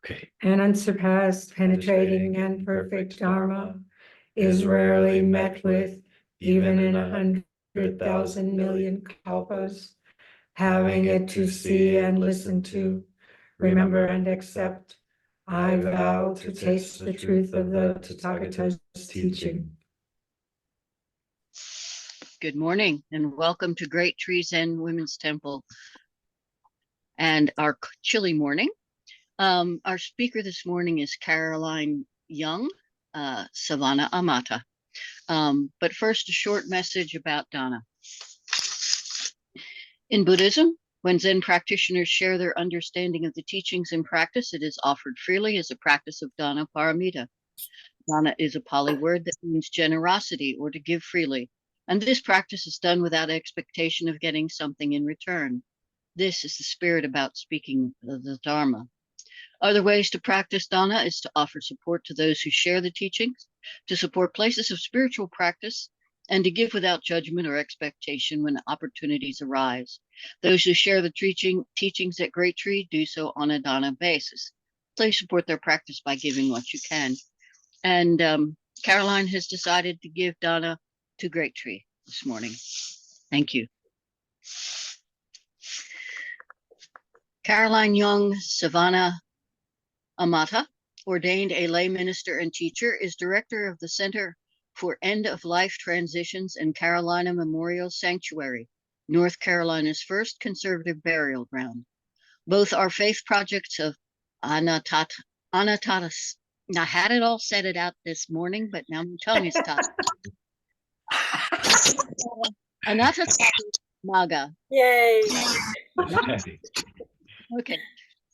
Okay. An unsurpassed, penetrating, and perfect Dharma is rarely met with, even in 100,000 million kalpas. Having it to see and listen to, remember and accept, I vow to taste the truth of the Tathagata's teaching. Good morning and welcome to Great Tree Zen Women's Temple and our chilly morning. Our speaker this morning is Caroline Yongue-Savana Amata. But first, a short message about Dana. In Buddhism, when Zen practitioners share their understanding of the teachings in practice, it is offered freely as a practice of Dana Paramita. Dana is a Pali word that means generosity or to give freely, and this practice is done without expectation of getting something in return. This is the spirit about speaking the Dharma. Other ways to practice Dana is to offer support to those who share the teachings, to support places of spiritual practice, and to give without judgment or expectation when opportunities arise. Those who share the teachings at Great Tree do so on a Dana basis. Please support their practice by giving what you can. And Caroline has decided to give Dana to Great Tree this morning. Thank you. Caroline Yongue-Savana Amata, ordained a lay minister and teacher, is director of the Center for End-of-Life Transitions and Carolina Memorial Sanctuary, North Carolina's first conservative burial ground. Both are faith projects of Anattasati. I had it all said it out this morning, but now my tongue is tied. Anattasati Magga. Yay! Okay.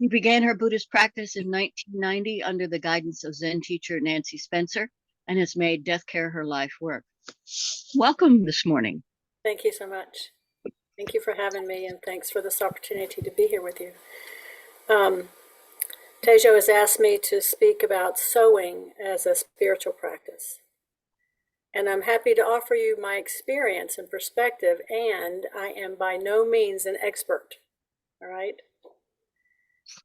She began her Buddhist practice in 1990 under the guidance of Zen teacher Nancy Spencer and has made death care her life work. Welcome this morning. Thank you so much. Thank you for having me, and thanks for this opportunity to be here with you. Tejo has asked me to speak about sewing as a spiritual practice. And I'm happy to offer you my experience and perspective, and I am by no means an expert, all right?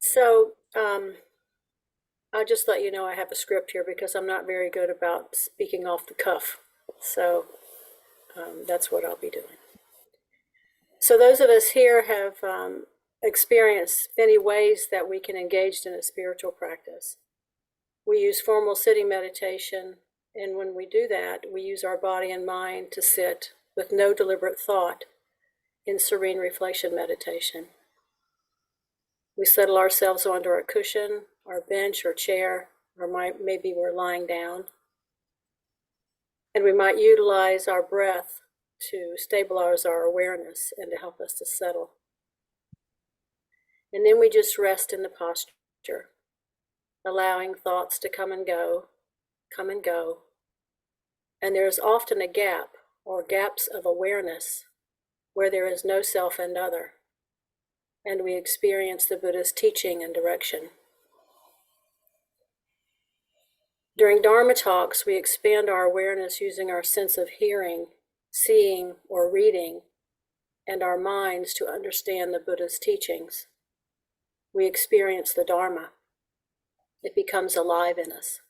So I'll just let you know I have a script here because I'm not very good about speaking off the cuff. So that's what I'll be doing. So those of us here have experienced many ways that we can engage in a spiritual practice. We use formal sitting meditation, and when we do that, we use our body and mind to sit with no deliberate thought in serene reflection meditation. We settle ourselves onto our cushion, our bench or chair, or maybe we're lying down. And we might utilize our breath to stabilize our awareness and to help us to settle. And then we just rest in the posture, allowing thoughts to come and go. And there is often a gap or gaps of awareness where there is no self and other. And we experience the Buddha's teaching and direction. During Dharma talks, we expand our awareness using our sense of hearing, seeing, or reading, and our minds to understand the Buddha's teachings. We experience the Dharma. It becomes alive in us.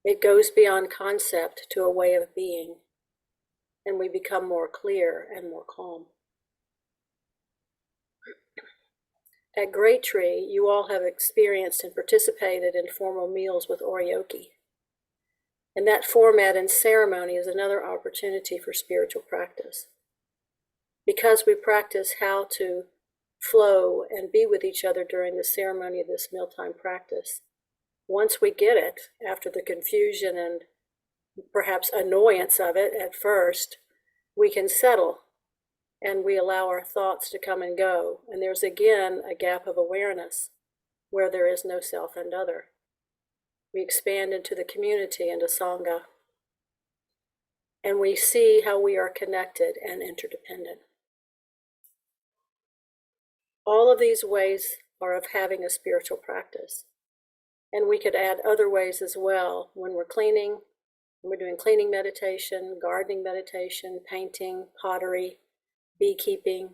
It goes beyond concept to a way of being, and we become more clear and more calm. At Great Tree, you all have experienced and participated in formal meals with oryoki. And that format and ceremony is another opportunity for spiritual practice. Because we practice how to flow and be with each other during the ceremony of this mealtime practice, once we get it, after the confusion and perhaps annoyance of it at first, we can settle. And we allow our thoughts to come and go. And there's again a gap of awareness where there is no self and other. We expand into the community, into Sangha. And we see how we are connected and interdependent. All of these ways are of having a spiritual practice. And we could add other ways as well when we're cleaning, when we're doing cleaning meditation, gardening meditation, painting, pottery, beekeeping,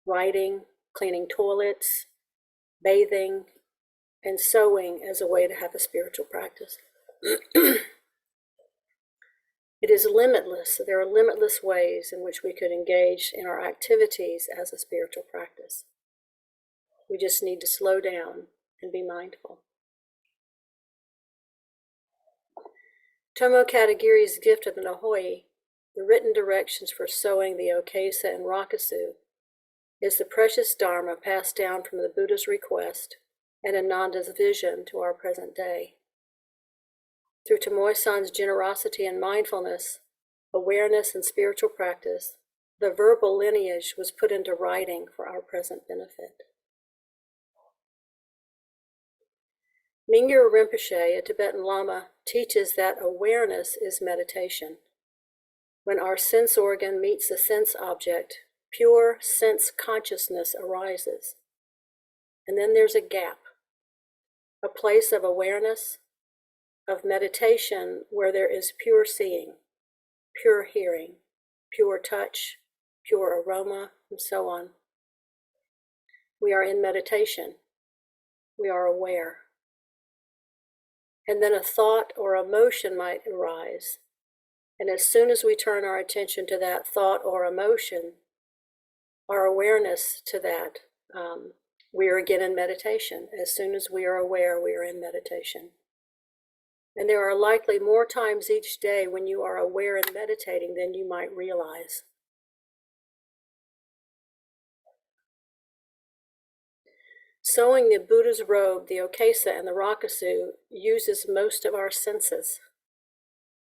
writing, cleaning toilets, bathing, and sewing as a way to have a spiritual practice. It is limitless. There are limitless ways in which we could engage in our activities as a spiritual practice. We just need to slow down and be mindful. Tomo Katagiri's gift of the Nahoi, the written directions for sewing the Okesa and Rakusu, is the precious Dharma passed down from the Buddha's request and Ananda's vision to our present day. Through Tomoe-san's generosity and mindfulness, awareness and spiritual practice, the verbal lineage was put into writing for our present benefit. Mingyur Rinpoche, a Tibetan Lama, teaches that awareness is meditation. When our sense organ meets the sense object, pure sense consciousness arises. And then there's a gap, a place of awareness, of meditation where there is pure seeing, pure hearing, pure touch, pure aroma, and so on. We are in meditation. We are aware. And then a thought or emotion might arise. And as soon as we turn our attention to that thought or emotion, our awareness to that, we are again in meditation. As soon as we are aware, we are in meditation. And there are likely more times each day when you are aware and meditating than you might realize. Sewing the Buddha's robe, the Okesa and the Rakusu, uses most of our senses.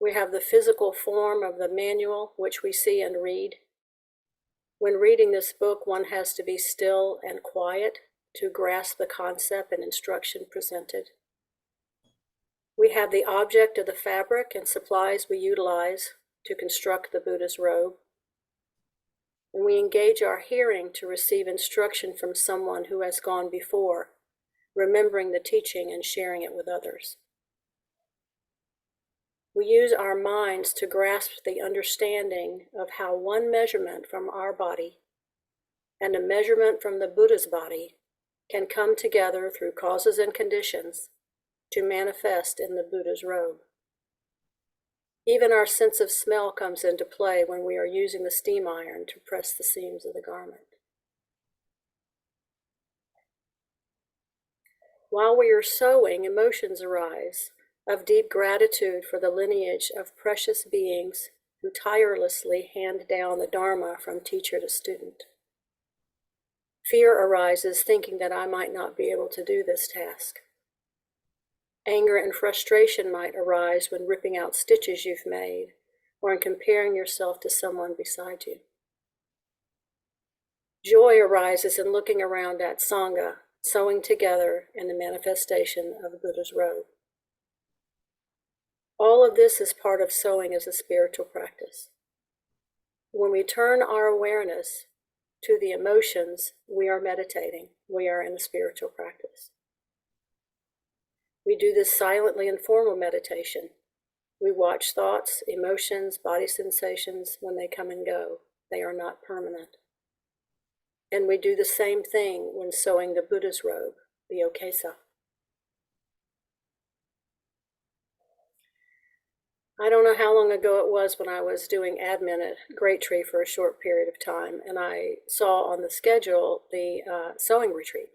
We have the physical form of the manual, which we see and read. When reading this book, one has to be still and quiet to grasp the concept and instruction presented. We have the object of the fabric and supplies we utilize to construct the Buddha's robe. And we engage our hearing to receive instruction from someone who has gone before, remembering the teaching and sharing it with others. We use our minds to grasp the understanding of how one measurement from our body and a measurement from the Buddha's body can come together through causes and conditions to manifest in the Buddha's robe. Even our sense of smell comes into play when we are using the steam iron to press the seams of the garment. While we are sewing, emotions arise of deep gratitude for the lineage of precious beings who tirelessly hand down the Dharma from teacher to student. Fear arises thinking that I might not be able to do this task. Anger and frustration might arise when ripping out stitches you've made or in comparing yourself to someone beside you. Joy arises in looking around at Sangha, sewing together in the manifestation of the Buddha's robe. All of this is part of sewing as a spiritual practice. When we turn our awareness to the emotions, we are meditating. We are in a spiritual practice. We do this silently in formal meditation. We watch thoughts, emotions, body sensations when they come and go. They are not permanent. And we do the same thing when sewing the Buddha's robe, the Okesa. I don't know how long ago it was when I was doing admin at Great Tree for a short period of time, and I saw on the schedule the sewing retreat.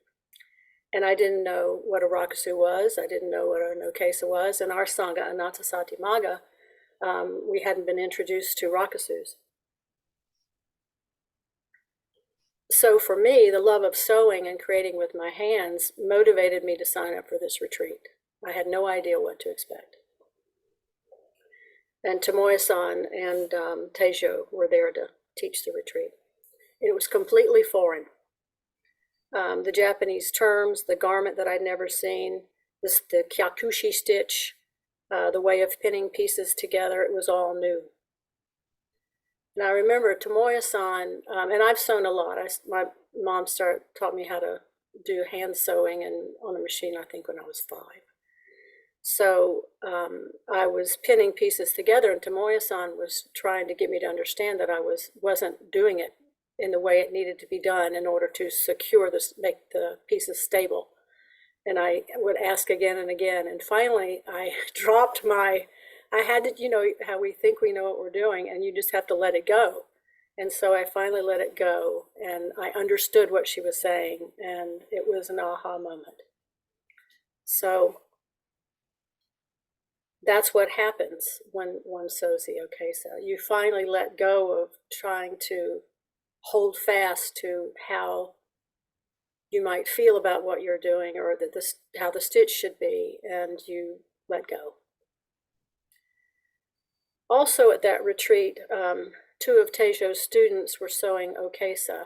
And I didn't know what a Rakusu was. I didn't know what an Okesa was. And our Sangha, Anattasati Magga, we hadn't been introduced to Rakusus. So for me, the love of sewing and creating with my hands motivated me to sign up for this retreat. I had no idea what to expect. And Tomoe-san and Teijo were there to teach the retreat. It was completely foreign. The Japanese terms, the garment that I'd never seen, the kyakushi stitch, the way of pinning pieces together, it was all new. And I remember Tomoe-san, and I've sewn a lot. My mom taught me how to do hand sewing and on a machine, I think, when I was 5. So I was pinning pieces together, and Tomoe-san was trying to get me to understand that I wasn't doing it in the way it needed to be done in order to secure this, make the pieces stable. And I would ask again and again. And finally, I dropped I had to, you know, how we think we know what we're doing, and you just have to let it go. And so I finally let it go, and I understood what she was saying, and it was an aha moment. So that's what happens when one sows the okesa. You finally let go of trying to hold fast to how you might feel about what you're doing, or how the stitch should be, and you let go. Also at that retreat, two of Tejo's students were sewing okesa.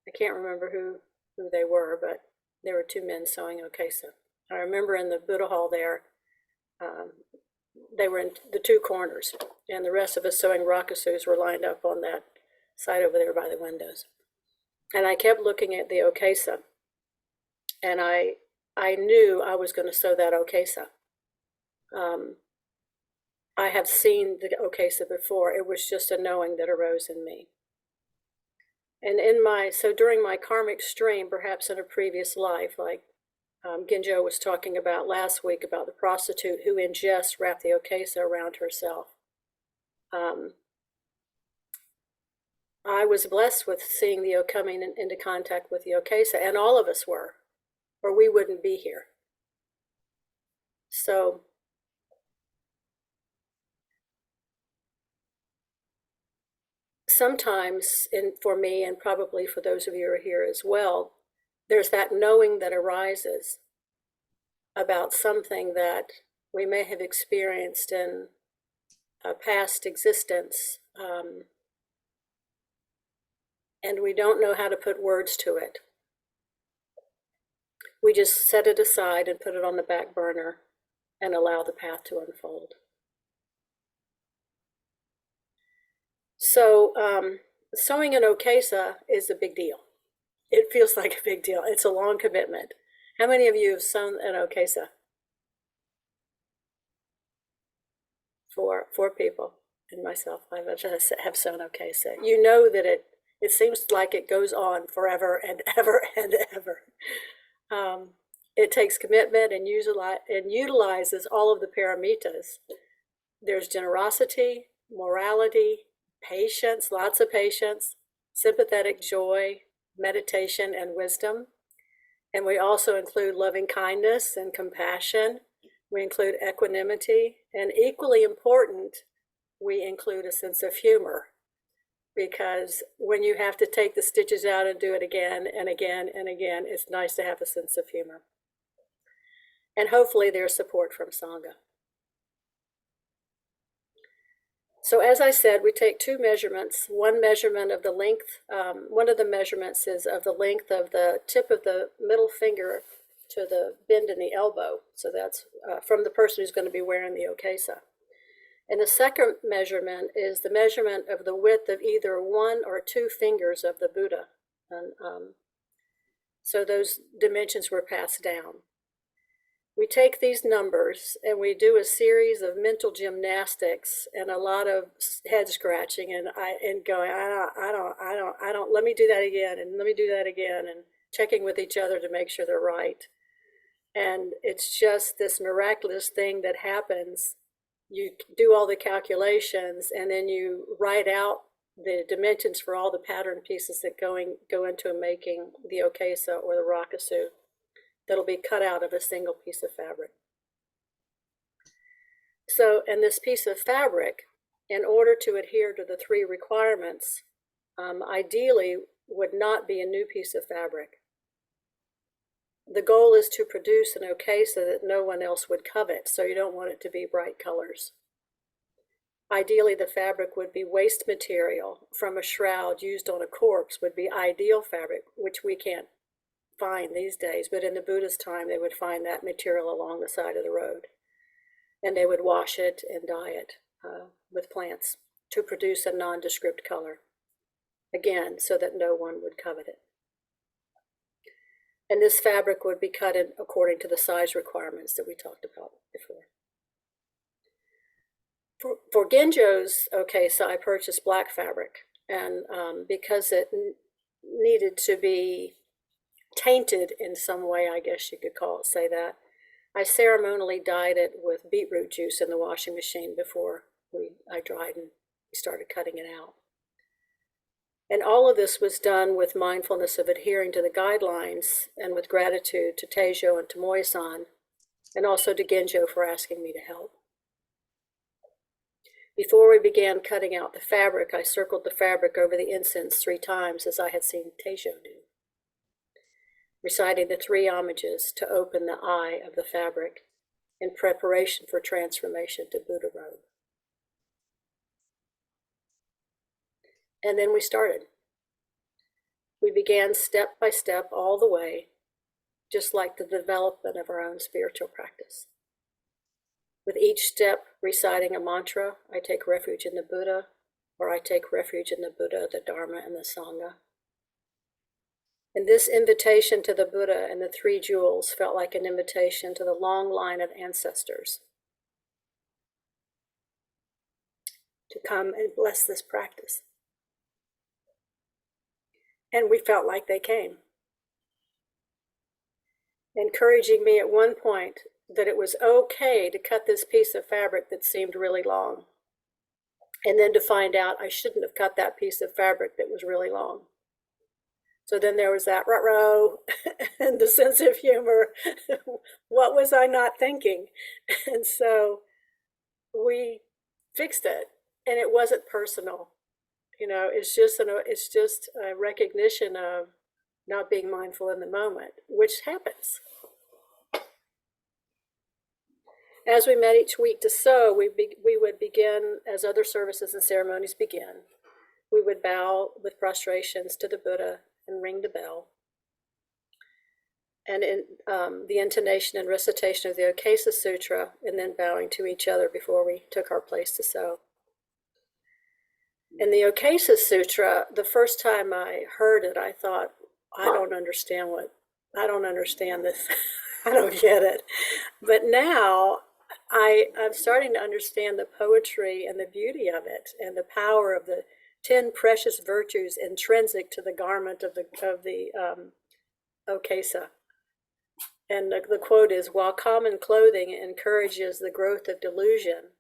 I can't remember who they were, but there were two men sewing okesa. I remember in the Buddha hall there, they were in the two corners, and the rest of us sewing rakusus were lined up on that side over there by the windows. And I kept looking at the okesa, and I knew I was going to sew that okesa. I have seen the okesa before. It was just a knowing that arose in me. And during my karmic stream, perhaps in a previous life, like Ginjo was talking about last week about the prostitute who ingests wrapped the okesa around herself. I was blessed with seeing coming into contact with the okesa, and all of us were, or we wouldn't be here. So sometimes, for me, and probably for those of you who are here as well, there's that knowing that arises about something that we may have experienced in a past existence, and we don't know how to put words to it. We just set it aside and put it on the back burner and allow the path to unfold. So sewing an okesa is a big deal. It feels like a big deal. It's a long commitment. How many of you have sewn an okesa? Four people, and myself. I have sewn okesa. You know that it seems like it goes on forever and ever and ever. It takes commitment and utilizes all of the paramitas. There's generosity, morality, patience, lots of patience, sympathetic joy, meditation, and wisdom. And we also include loving kindness and compassion. We include equanimity, and equally important, we include a sense of humor, because when you have to take the stitches out and do it again and again and again, it's nice to have a sense of humor. And hopefully there's support from Sangha. So as I said, we take two measurements. One measurement of the length, one of the measurements is of the length of the tip of the middle finger to the bend in the elbow. So that's from the person who's going to be wearing the okesa. And the second measurement is the measurement of the width of either one or two fingers of the Buddha. And so those dimensions were passed down. We take these numbers and we do a series of mental gymnastics and a lot of head scratching and going, I don't, let me do that again and let me do that again, and checking with each other to make sure they're right. And it's just this miraculous thing that happens. You do all the calculations and then you write out the dimensions for all the pattern pieces that go into making the okesa or the rakusu that'll be cut out of a single piece of fabric. So, and this piece of fabric, in order to adhere to the three requirements, ideally would not be a new piece of fabric. The goal is to produce an okesa that no one else would covet, so you don't want it to be bright colors. Ideally, the fabric would be waste material from a shroud used on a corpse would be ideal fabric, which we can't find these days, but in the Buddha's time, they would find that material along the side of the road. And they would wash it and dye it with plants to produce a nondescript color. Again, so that no one would covet it. And this fabric would be cut in according to the size requirements that we talked about before. For Genjo's okesa, I purchased black fabric, and because it needed to be tainted in some way, I guess you could say that. I ceremonially dyed it with beetroot juice in the washing machine before I dried and we started cutting it out. And all of this was done with mindfulness of adhering to the guidelines and with gratitude to Teijo and to Moyo-san, and also to Genjo for asking me to help. Before we began cutting out the fabric, I circled the fabric over the incense 3 times as I had seen Teijo do, reciting the 3 homages to open the eye of the fabric in preparation for transformation to Buddha robe. And then we started. We began step by step all the way, just like the development of our own spiritual practice. With each step reciting a mantra, I take refuge in the Buddha, or I take refuge in the Buddha, the Dharma, and the Sangha. And this invitation to the Buddha and the 3 jewels felt like an invitation to the long line of ancestors to come and bless this practice. And we felt like they came, encouraging me at one point that it was okay to cut this piece of fabric that seemed really long, and then to find out I shouldn't have cut that piece of fabric that was really long. So then there was that ruh-roh and the sense of humor. What was I not thinking? And so we fixed it, and it wasn't personal. You know, it's just a recognition of not being mindful in the moment, which happens. As we met each week to sew, we would begin, as other services and ceremonies begin, we would bow with prostrations to the Buddha and ring the bell. And in the intonation and recitation of the Okesa Sutra, and then bowing to each other before we took our place to sew. In the Okesa Sutra, the first time I heard it, I thought, I don't understand this. I don't get it. But now I'm starting to understand the poetry and the beauty of it, and the power of the 10 precious virtues intrinsic to the garment of the Okesa. And the quote is, while common clothing encourages the growth of delusion,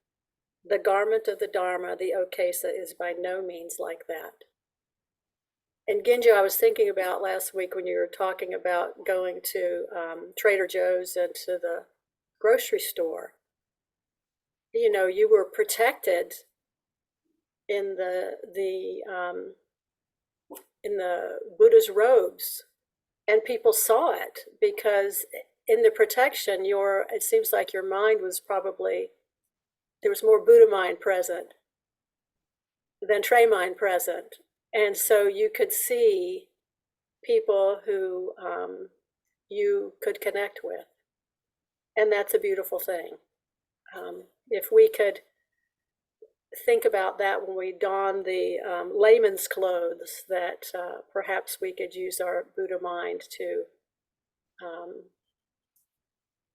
the garment of the Dharma, the Okesa, is by no means like that. And Genjo, I was thinking about last week when you were talking about going to Trader Joe's and to the grocery store. You know, you were protected in the Buddha's robes, and people saw it because in the protection, it seems like your mind was probably, there was more Buddha mind present than Trey mind present. And so you could see people who you could connect with. And that's a beautiful thing. If we could think about that when we don the layman's clothes, that perhaps we could use our Buddha mind to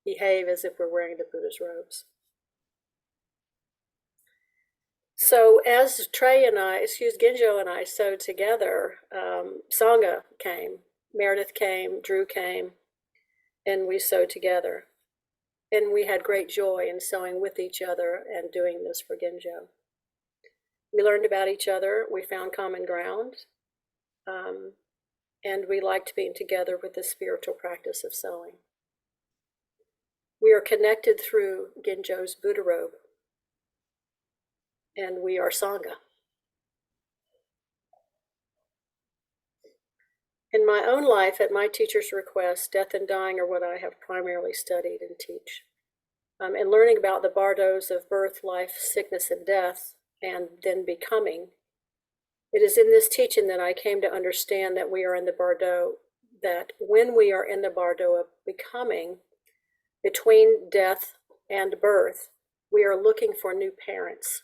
behave as if we're wearing the Buddha's robes. So as Genjo and I sewed together, Sangha came, Meredith came, Drew came, and we sewed together. And we had great joy in sewing with each other and doing this for Genjo. We learned about each other, we found common ground, and we liked being together with the spiritual practice of sewing. We are connected through Genjo's Buddha robe, and we are Sangha. In my own life, at my teacher's request, death and dying are what I have primarily studied and teach. And learning about the bardos of birth, life, sickness, and death, and then becoming, it is in this teaching that I came to understand that we are in the bardo, that when we are in the bardo of becoming, between death and birth, we are looking for new parents.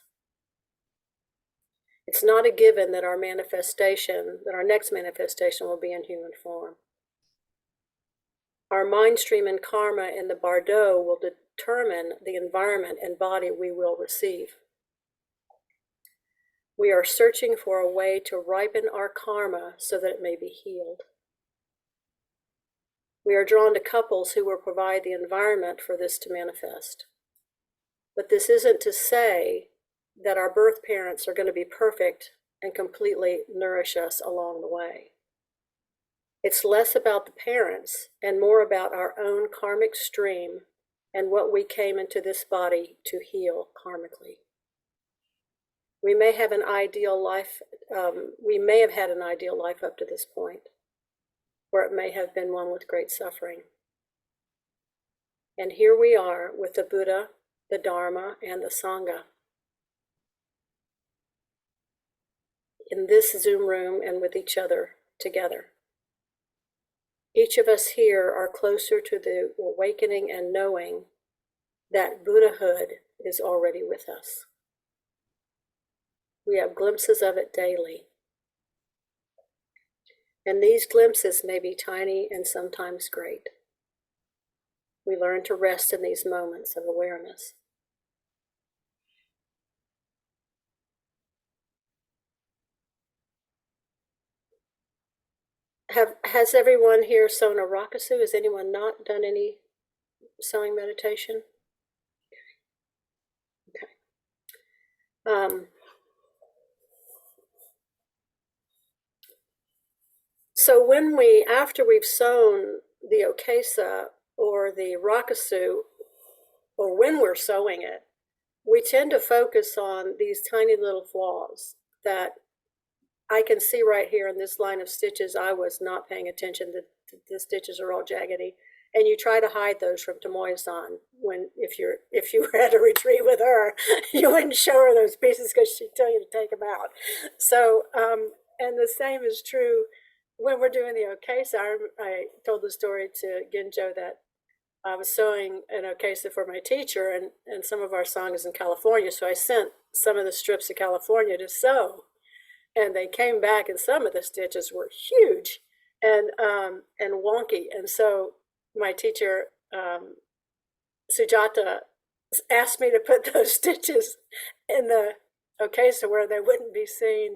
It's not a given that our next manifestation will be in human form. Our mind stream and karma in the bardo will determine the environment and body we will receive. We are searching for a way to ripen our karma so that it may be healed. We are drawn to couples who will provide the environment for this to manifest. But this isn't to say that our birth parents are going to be perfect and completely nourish us along the way. It's less about the parents and more about our own karmic stream and what we came into this body to heal karmically. We may have an ideal life, we may have had an ideal life up to this point, or it may have been one with great suffering. And here we are with the Buddha, the Dharma, and the Sangha in this Zoom room and with each other together. Each of us here are closer to the awakening and knowing that Buddhahood is already with us. We have glimpses of it daily. And these glimpses may be tiny and sometimes great. We learn to rest in these moments of awareness. Has everyone here sewn a rakusu? Has anyone not done any sewing meditation? Okay. So after we've sewn the okesa or the rakusu, or when we're sewing it, we tend to focus on these tiny little flaws that I can see right here in this line of stitches. I was not paying attention. The stitches are all jaggedy. And you try to hide those from Tomoe-san if you were at a retreat with her, you wouldn't show her those pieces because she'd tell you to take them out. So, and the same is true when we're doing the okesa. I told the story to Ginjo that I was sewing an okesa for my teacher, and some of our song is in California, so I sent some of the strips to California to sew. And they came back, and some of the stitches were huge and wonky. And so my teacher, Sujata, asked me to put those stitches in the okesa where they wouldn't be seen,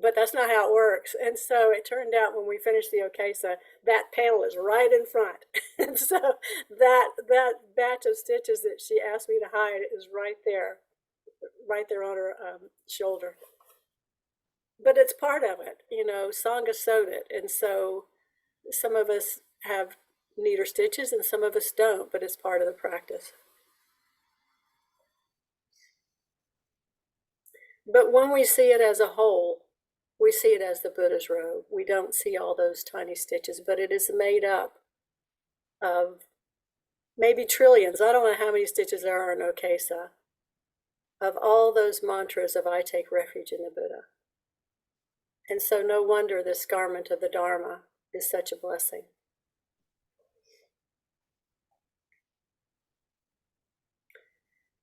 but that's not how it works. And so it turned out when we finished the okesa, that panel is right in front. And so that batch of stitches that she asked me to hide is right there on her shoulder. But it's part of it, Sangha sewed it. And so some of us have neater stitches and some of us don't, but it's part of the practice. But when we see it as a whole, we see it as the Buddha's robe. We don't see all those tiny stitches, but it is made up of maybe trillions. I don't know how many stitches there are in okesa, of all those mantras of I take refuge in the Buddha. And so no wonder this garment of the Dharma is such a blessing.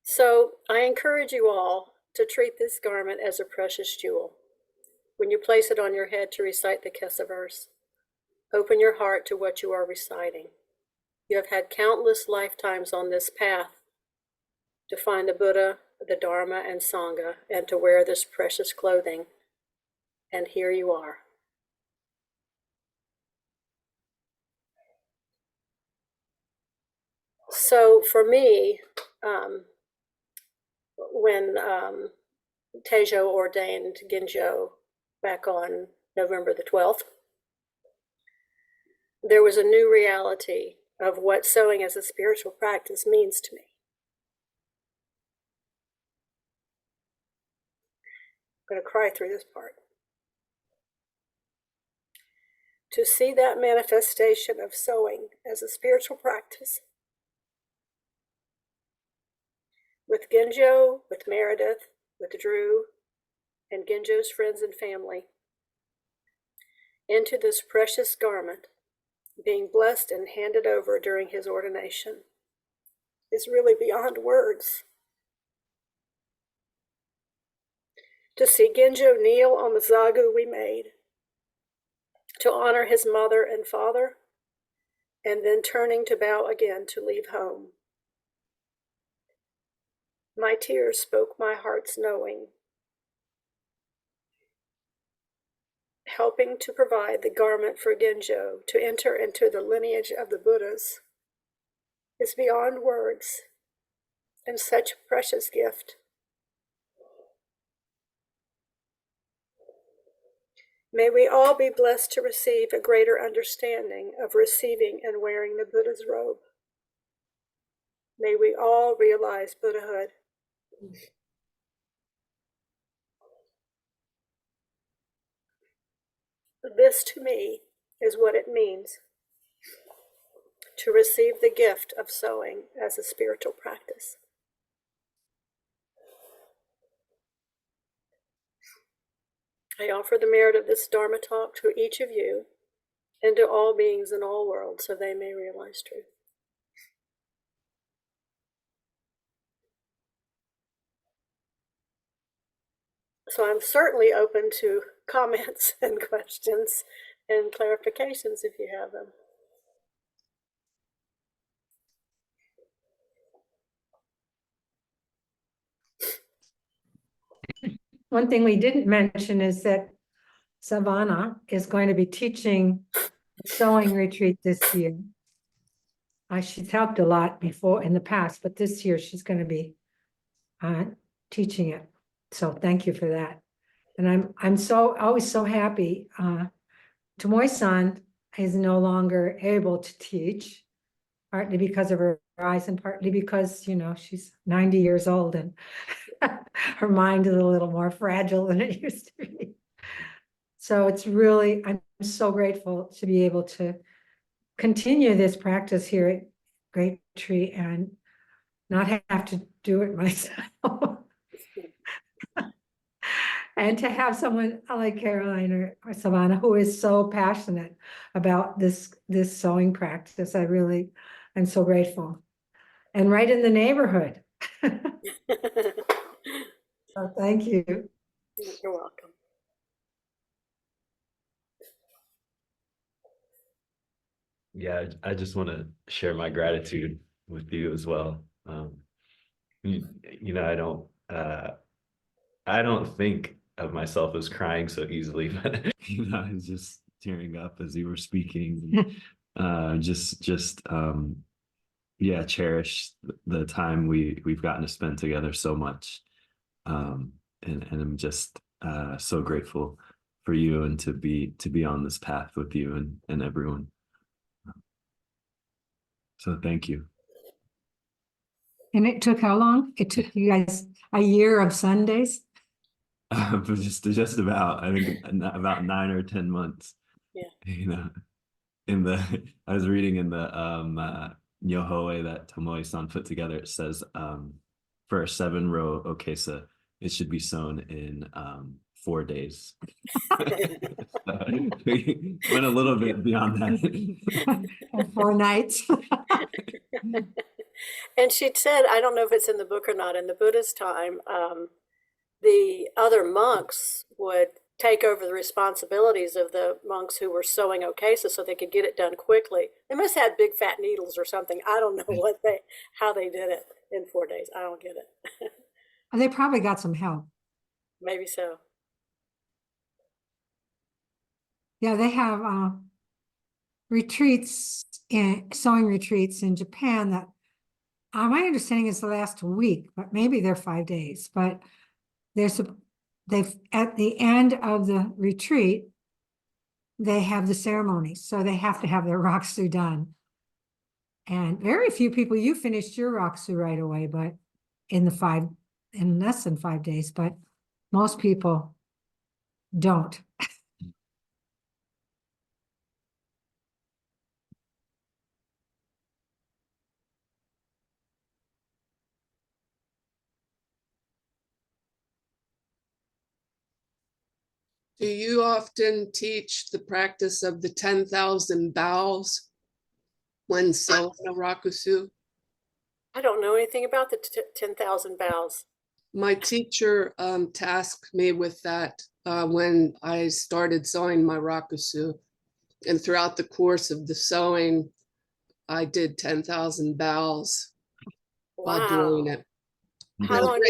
So I encourage you all to treat this garment as a precious jewel. When you place it on your head to recite the Kesa verse, open your heart to what you are reciting. You have had countless lifetimes on this path to find the Buddha, the Dharma, and Sangha, and to wear this precious clothing. And here you are. So for me, when Tejo ordained Ginjo back on November the 12th, there was a new reality of what sewing as a spiritual practice means to me. I'm going to cry through this part. To see that manifestation of sewing as a spiritual practice with Ginjo, with Meredith, with Drew, and Ginjo's friends and family, into this precious garment, being blessed and handed over during his ordination, is really beyond words. To see Ginjo kneel on the zagu we made, to honor his mother and father, and then turning to bow again to leave home. My tears spoke my heart's knowing. helping to provide the garment for Genjo to enter into the lineage of the Buddhas is beyond words and such a precious gift. May we all be blessed to receive a greater understanding of receiving and wearing the Buddha's robe. May we all realize Buddhahood. This to me is what it means to receive the gift of sewing as a spiritual practice. I offer the merit of this Dharma talk to each of you and to all beings in all worlds so they may realize truth. So I'm certainly open to comments and questions and clarifications if you have them. One thing we didn't mention is that Savannah is going to be teaching sewing retreat this year. She's helped a lot before in the past, but this year she's going to be teaching it. So thank you for that. And I'm always so happy. Tomoe-san is no longer able to teach, partly because of her eyes and partly because, you know, she's 90 years old and her mind is a little more fragile than it used to be. So it's really, I'm so grateful to be able to continue this practice here at Great Tree and not have to do it myself. And to have someone like Caroline or Savannah who is so passionate about this sewing practice. I'm so grateful. And right in the neighborhood. So thank you. You're welcome. Yeah, I just want to share my gratitude with you as well. You know, I don't think of myself as crying so easily, but you know, I was just tearing up as you were speaking. Yeah, cherish the time we've gotten to spend together so much. And I'm just so grateful for you and to be on this path with you and everyone. So thank you. And it took how long? It took you guys a year of Sundays? But just about, I think about 9 or 10 months. Yeah. You know, I was reading in the Nyohoe that Tomoe-san put together, it says for a 7-row okesa, it should be sewn in 4 days. We went a little bit beyond that. And 4 nights. And she said, I don't know if it's in the book or not, in the Buddhist time, the other monks would take over the responsibilities of the monks who were sewing okesa so they could get it done quickly. They must have had big fat needles or something. I don't know how they did it in 4 days. I don't get it. They probably got some help. Maybe so. Yeah, they have sewing retreats in Japan that my understanding is the last week, but maybe they're 5 days. But they've at the end of the retreat, they have the ceremony, so they have to have their rakusu done. And very few people, you finished your rakusu right away, but in less than 5 days, but most people don't. Do you often teach the practice of the 10,000 bows when sewing a rakusu? I don't know anything about the 10,000 bows. My teacher tasked me with that when I started sewing my rakusu. And throughout the course of the sewing, I did 10,000 bows while doing it. How long?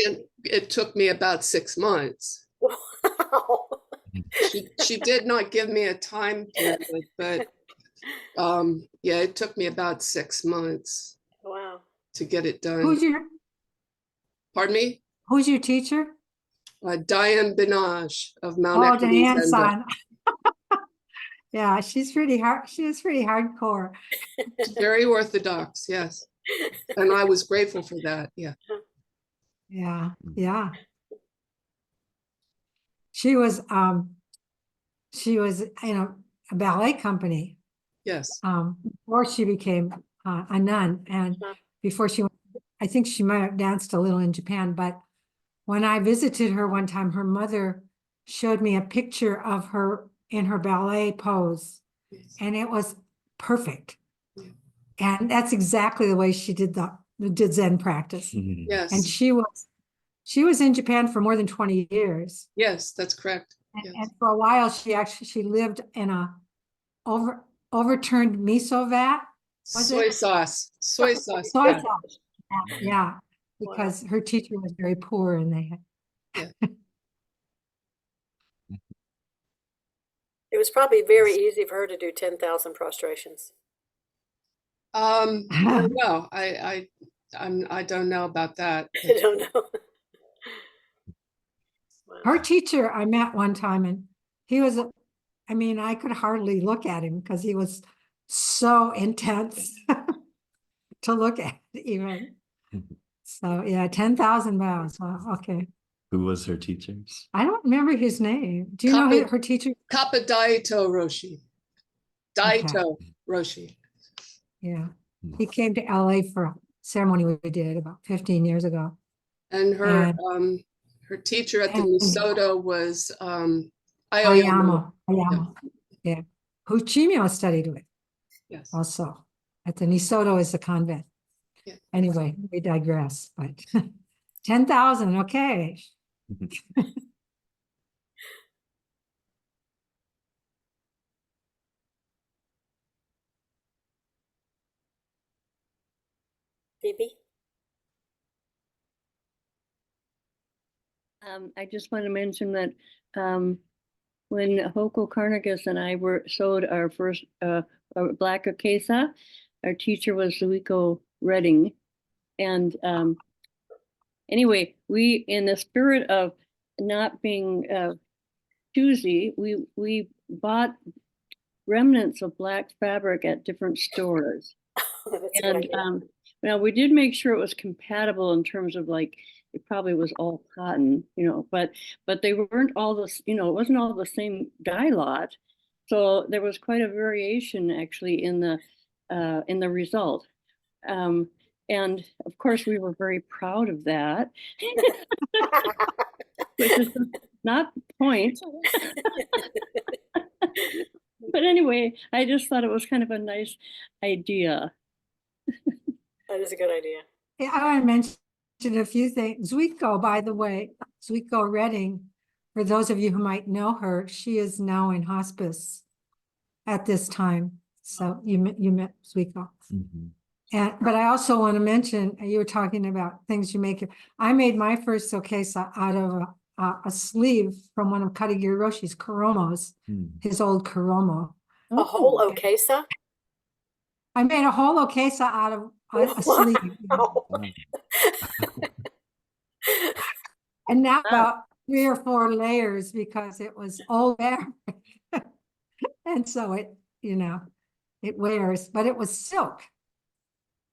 It took me about 6 months. Wow. She did not give me a time period, but yeah, it took me about 6 months Wow. to get it done. Who's Pardon me? your teacher? Diane Benage of Mount Oh, Equity Diane's Zen. son. Yeah, she's pretty hard. She is pretty hardcore. Very orthodox, yes. And I was grateful for that. Yeah. Yeah, yeah. She was in a ballet company Yes. before she became a nun, and before she went, I think she might have danced a little in Japan, but when I visited her one time, her mother showed me a picture of her in her ballet pose, Yes. and it was perfect. Yeah. And that's exactly the way she did Zen practice. Yes. And she was in Japan for more than 20 years. Yes, that's correct. And, Yes. and for a while, she lived in a overturned miso vat. Was Soy it? sauce. Soy sauce. Soy Yeah. sauce. Yeah, because her teacher was very poor, and they had. It was probably very easy for her to do 10,000 prostrations. I don't know. I don't know about that. I don't know. Wow. Her teacher I met one time, and he was, I could hardly look at him because he was so intense to look at even. So yeah, 10,000 bows. Wow, okay. Who was her teachers? I don't remember his name. Do you know her teacher? Kappa Daito Roshi. Daito Roshi. Yeah. He came to LA for a ceremony we did about 15 years ago. And her teacher at the Nisoto was Aoyama. Aoyama. Yeah. Who Chimio studied with. Yes. Also. At the Nisoto is the convent. Yeah. Anyway, we digress, but 10,000, okay. Phoebe? I just want to mention that when Hoko Carnegus and I sewed our first black akesa, our teacher was Zuiko Redding. And anyway, we, in the spirit of not being choosy, we bought remnants of black fabric at different stores. That's a good And idea. now we did make sure it was compatible in terms of like, it probably was all cotton, but they weren't all this, it wasn't all the same dye lot. So there was quite a variation actually in the result. And of course we were very proud of that, which is not the point. But anyway, I just thought it was kind of a nice idea. That is a good idea. Yeah, I want to mention a few things. Zuiko, by the way, Zuiko Redding, for those of you who might know her, she is now in hospice at this time. So you met Zuiko. But I also want to mention, you were talking about things you make. I made my first sokesa out of a sleeve from one of Kadagiri Roshi's kuromos, his old kuromo. A whole okesa? I made a whole okesa out of a sleeve. Wow. And now about 3 or 4 layers because it was old fabric. And so it wears, but it was silk.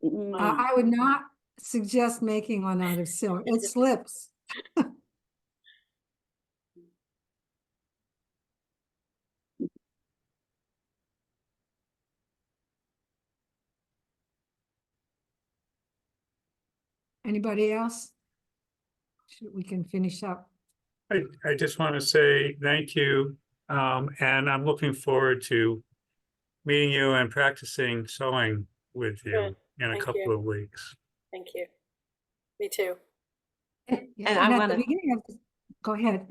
I would not suggest making one out of silk. It slips. Anybody else? We can finish up. I just want to say thank you. And I'm looking forward to meeting you and practicing sewing with you Good. in a Thank couple you. of weeks. Thank you. Me too. And I at wanna- the beginning of go ahead.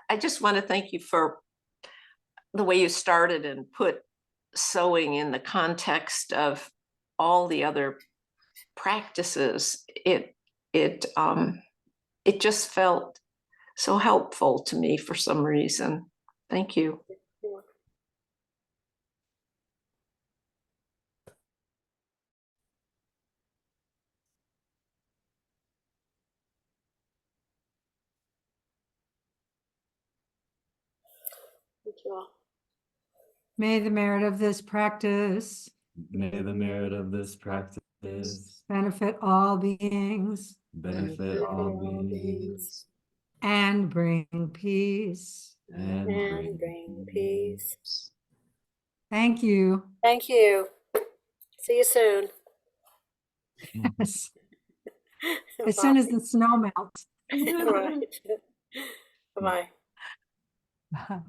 I just want to thank you for the way you started and put sewing in the context of all the other practices. It just felt so helpful to me for some reason. Thank you. Thank you all. May the merit of this practice May the merit of this practice benefit all beings benefit all beings and bring peace. and And bring peace. Thank you. Thank you. See you soon. Yes. As soon as the snow melts. Right. Bye-bye. Bye.